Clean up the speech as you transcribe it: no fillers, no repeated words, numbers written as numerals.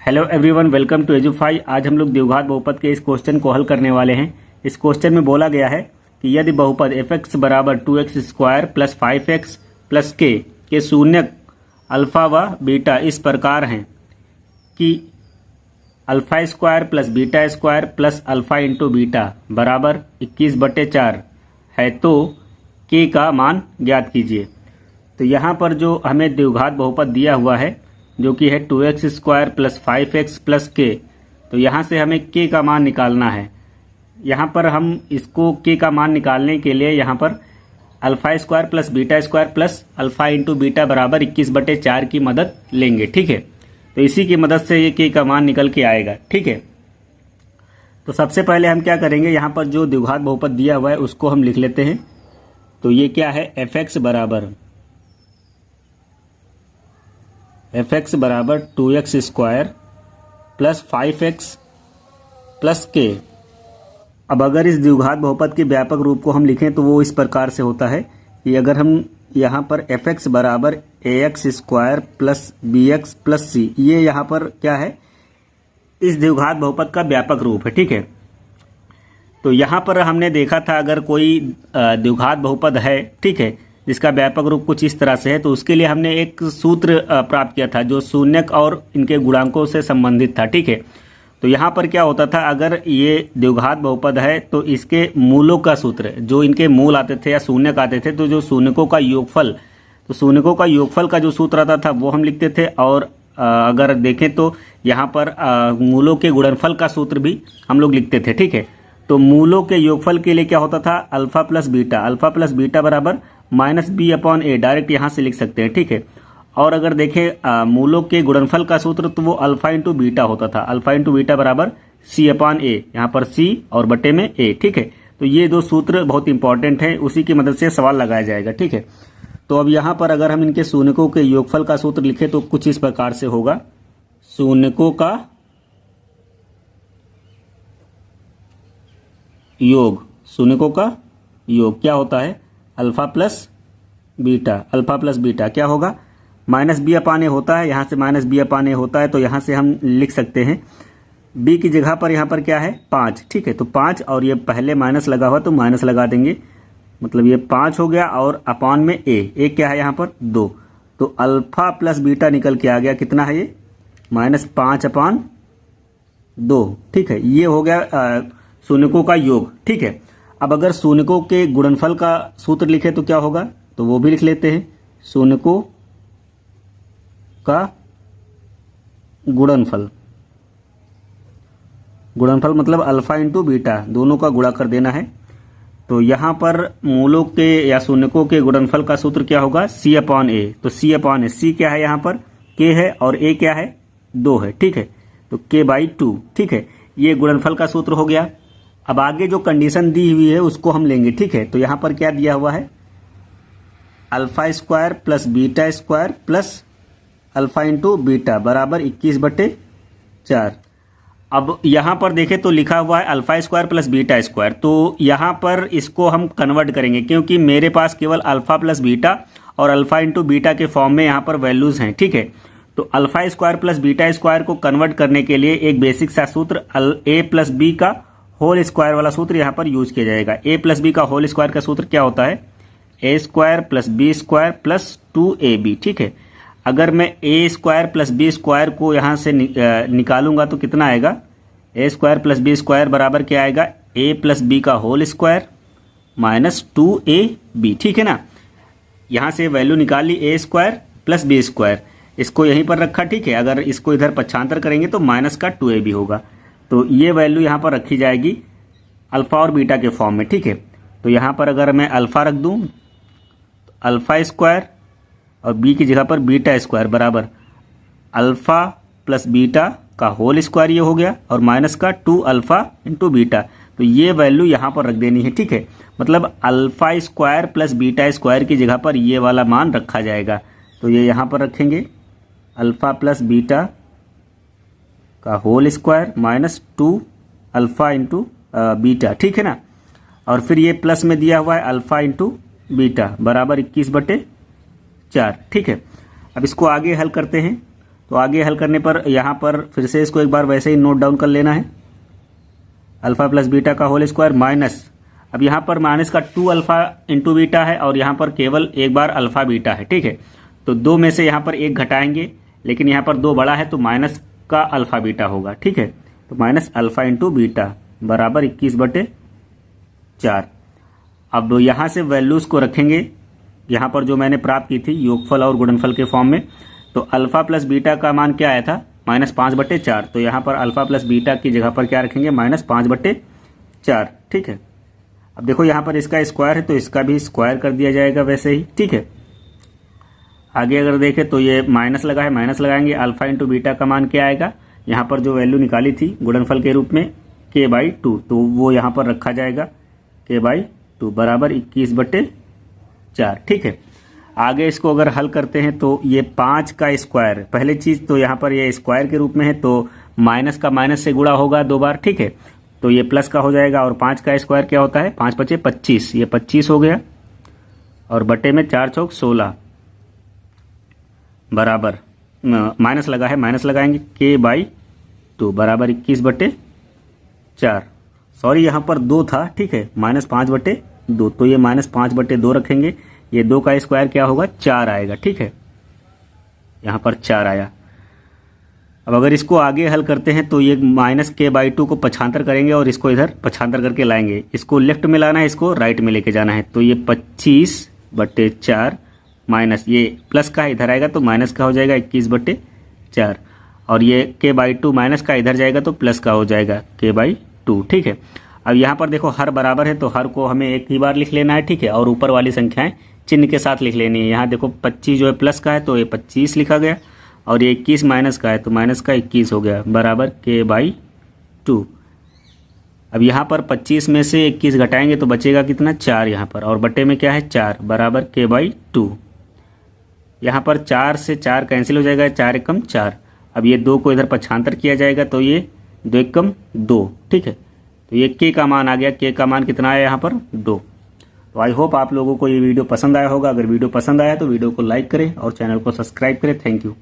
Hello everyone, welcome to Edufy. आज हम लोग द्विघात बहुपद के इस क्वेश्चन को हल करने वाले हैं। इस क्वेश्चन में बोला गया है कि यदि बहुपद fx बराबर 2x square plus 5x plus के शून्यक अल्फा व बीटा इस प्रकार हैं कि alpha square plus beta square plus alpha into beta बराबर 21/4 है, तो k का मान ज्ञात कीजिए। तो यहाँ पर जो हमें द्विघात बहुपद दिया हुआ है जो कि है 2x square plus 5x plus k, तो यहाँ से हमें k का मान निकालना है। यहाँ पर हम इसको k का मान निकालने के लिए यहाँ पर alpha square plus beta square plus alpha into beta बराबर 21/4 की मदद लेंगे। ठीक है, तो इसी की मदद से ये k का मान निकल के आएगा। ठीक है, तो सबसे पहले हम क्या करेंगे, यहाँ पर जो द्विघात बहुपद दिया हुआ है उसको हम लिख लेते हैं। तो ये क्या है, fx बराबर 2x square plus 5x plus k। अब अगर इस द्विघात बहुपद के व्यापक रूप को हम लिखें तो वो इस प्रकार से होता है कि अगर हम यहाँ पर fx बराबर ax square plus bx plus c, ये यहाँ पर क्या है, इस द्विघात बहुपद का व्यापक रूप है। ठीक है, तो यहाँ पर हमने देखा था अगर कोई द्विघात बहुपद है, ठीक है, जिसका व्यापक रूप कुछ इस तरह से है, तो उसके लिए हमने एक सूत्र प्राप्त किया था जो शून्यक और इनके गुणांकों से संबंधित था। ठीक है, तो यहाँ पर क्या होता था, अगर ये द्विघात बहुपद है तो इसके मूलों का सूत्र, जो इनके मूल आते थे या शून्यक आते थे, तो जो शून्यकों का योगफल, तो शून्यकों का योगफल का जो सूत्र आता था वो हम लिखते थे। और अगर देखें तो यहाँ पर मूलों के गुणनफल का सूत्र भी हम लोग लिखते थे। ठीक है, तो मूलों के योगफल के लिए क्या होता था, अल्फा प्लस बीटा बराबर -b/a, डायरेक्ट यहाँ से लिख सकते हैं। ठीक है, और अगर देखें मूलों के गुणनफल का सूत्र तो वो अल्फा इंटू बीटा होता था, अल्फा इंटू बीटा बराबर c/a, यहाँ पर c और बटे में a। ठीक है, तो ये दो सूत्र बहुत इंपॉर्टेंट हैं, उसी की मदद से सवाल लगाया जाएगा। ठीक है, तो अब यहाँ पर अगर हम इनके शून्यकों के योगफल का सूत्र लिखें तो कुछ इस प्रकार से होगा। शून्यकों का योग, शून्यकों का योग क्या होता है, अल्फा प्लस बीटा क्या होगा, -b/a होता है, यहाँ से -b/a होता है, तो यहाँ से हम लिख सकते हैं b की जगह पर यहाँ पर क्या है, 5। ठीक है, तो 5 और ये पहले माइनस लगा हुआ तो माइनस लगा देंगे, मतलब ये 5 हो गया, और अपान में a क्या है यहाँ पर 2, तो अल्फा प्लस बीटा निकल के आ गया, कितना है ये, -5/2। ठीक है, ये हो गया शून्यकों का योग। ठीक है, अब अगर शून्यकों के गुणनफल का सूत्र लिखे तो क्या होगा, तो वो भी लिख लेते हैं। शून्यकों का गुणनफल मतलब अल्फा इंटू बीटा, दोनों का गुणा कर देना है। तो यहाँ पर मूलों के या शून्यकों के गुणनफल का सूत्र क्या होगा, c/a। तो c/a, c क्या है यहाँ पर, k है, और a क्या है, 2 है। ठीक है, तो k/2। ठीक है, ये गुणनफल का सूत्र हो गया। अब आगे जो कंडीशन दी हुई है उसको हम लेंगे। ठीक है, तो यहाँ पर क्या दिया हुआ है, alpha square plus beta square plus alpha into beta बराबर 21/4। अब यहाँ पर देखें तो लिखा हुआ है alpha square plus beta square, तो यहाँ पर इसको हम कन्वर्ट करेंगे क्योंकि मेरे पास केवल अल्फा प्लस बीटा और अल्फा इंटू बीटा के फॉर्म में यहाँ पर वैल्यूज हैं। ठीक है, तो alpha square plus beta square को कन्वर्ट करने के लिए एक बेसिक सा सूत्र a प्लस बी का होल स्क्वायर वाला सूत्र यहाँ पर यूज किया जाएगा। a प्लस बी का होल स्क्वायर का सूत्र क्या होता है, a square plus B square plus 2ab। ठीक है, अगर मैं a square plus B square को यहाँ से निकालूंगा तो कितना आएगा, a square plus B square बराबर क्या आएगा, a प्लस बी का होल स्क्वायर माइनस 2ab। ठीक है ना, यहाँ से वैल्यू निकाली a square plus B square, इसको यहीं पर रखा। ठीक है, अगर इसको इधर पक्षांतर करेंगे तो माइनस का 2ab होगा, तो ये वैल्यू यहाँ पर रखी जाएगी अल्फा और बीटा के फॉर्म में। ठीक है, तो यहाँ पर अगर मैं अल्फा रख दूँ तो अल्फा स्क्वायर और बी की जगह पर बीटा स्क्वायर बराबर अल्फा प्लस बीटा का होल स्क्वायर ये हो गया, और माइनस का 2 अल्फा इंटू बीटा, तो ये वैल्यू यहाँ पर रख देनी है। ठीक है, मतलब alpha square plus beta square की जगह पर ये वाला मान रखा जाएगा, तो ये यहाँ पर रखेंगे अल्फा प्लस बीटा का whole square minus 2 alpha into beta. ठीक है ना, और फिर ये प्लस में दिया हुआ है अल्फा इंटू बीटा बराबर 21/4। ठीक है, अब इसको आगे हल करते हैं। तो आगे हल करने पर यहाँ पर फिर से इसको एक बार वैसे ही नोट डाउन कर लेना है, अल्फा प्लस बीटा का होल स्क्वायर माइनस, अब यहाँ पर माइनस का 2 अल्फा इंटू बीटा है और यहाँ पर केवल एक बार अल्फा बीटा है, ठीक है। तो 2 में से यहाँ पर 1 घटाएंगे, लेकिन यहाँ पर 2 बड़ा है तो माइनस का अल्फा बीटा होगा, ठीक है। तो माइनस अल्फा इंटू बीटा बराबर 21/4। अब यहाँ से वैल्यूज को रखेंगे यहाँ पर जो मैंने प्राप्त की थी योगफल और गुणनफल के फॉर्म में। तो अल्फा प्लस बीटा का मान क्या आया था, -5/4। तो यहाँ पर अल्फा प्लस बीटा की जगह पर क्या रखेंगे, -5/4, ठीक है। अब देखो यहाँ पर इसका स्क्वायर है तो इसका भी स्क्वायर कर दिया जाएगा वैसे ही, ठीक है। आगे अगर देखें तो ये माइनस लगा है, माइनस लगाएंगे, अल्फा इंटू बीटा का मान क्या आएगा, यहाँ पर जो वैल्यू निकाली थी गुणनफल के रूप में k/2, तो वो यहाँ पर रखा जाएगा k/2 बराबर 21/4, ठीक है। आगे इसको अगर हल करते हैं तो ये 5 का स्क्वायर, पहले चीज तो यहाँ पर ये स्क्वायर के रूप में है तो माइनस का माइनस से गुणा होगा 2 बार, ठीक है। तो ये प्लस का हो जाएगा और 5 का स्क्वायर क्या होता है, 5 × 5 = 25, ये 25 हो गया और बटे में 4 × 16 बराबर माइनस लगा है, माइनस लगाएंगे k/2 बराबर 21/4। सॉरी यहाँ पर 2 था, ठीक है, -5/2, तो ये -5/2 रखेंगे, ये 2 का स्क्वायर क्या होगा, 4 आएगा, ठीक है। यहाँ पर 4 आया। अब अगर इसको आगे हल करते हैं तो ये -k/2 को पक्षांतर करेंगे और इसको इधर पक्षांतर करके लाएंगे, इसको लेफ्ट में लाना है, इसको राइट में लेके जाना है। तो ये 25/4 माइनस ये प्लस का इधर आएगा तो माइनस का हो जाएगा 21/4 और ये k/2 माइनस का इधर जाएगा तो प्लस का हो जाएगा k/2, ठीक है। अब यहाँ पर देखो हर बराबर है तो हर को हमें एक ही बार लिख लेना है, ठीक है, और ऊपर वाली संख्याएं चिन्ह के साथ लिख लेनी है। यहाँ देखो 25 जो है प्लस का है तो ये 25 लिखा गया और ये 21 माइनस का है तो माइनस का 21 हो गया बराबर k/2। अब यहाँ पर 25 में से 21 घटाएंगे तो बचेगा कितना, 4 यहाँ पर, और बटे में क्या है 4 बराबर k/2। यहाँ पर 4 से 4 कैंसिल हो जाएगा, 4 × 4। अब ये 2 को इधर पक्षांतर किया जाएगा तो ये 2 × 2, ठीक है। तो ये k का मान आ गया, k का मान कितना आया यहाँ पर, 2। तो आई होप आप लोगों को ये वीडियो पसंद आया होगा। अगर वीडियो पसंद आया तो वीडियो को लाइक करें और चैनल को सब्सक्राइब करें। Thank you.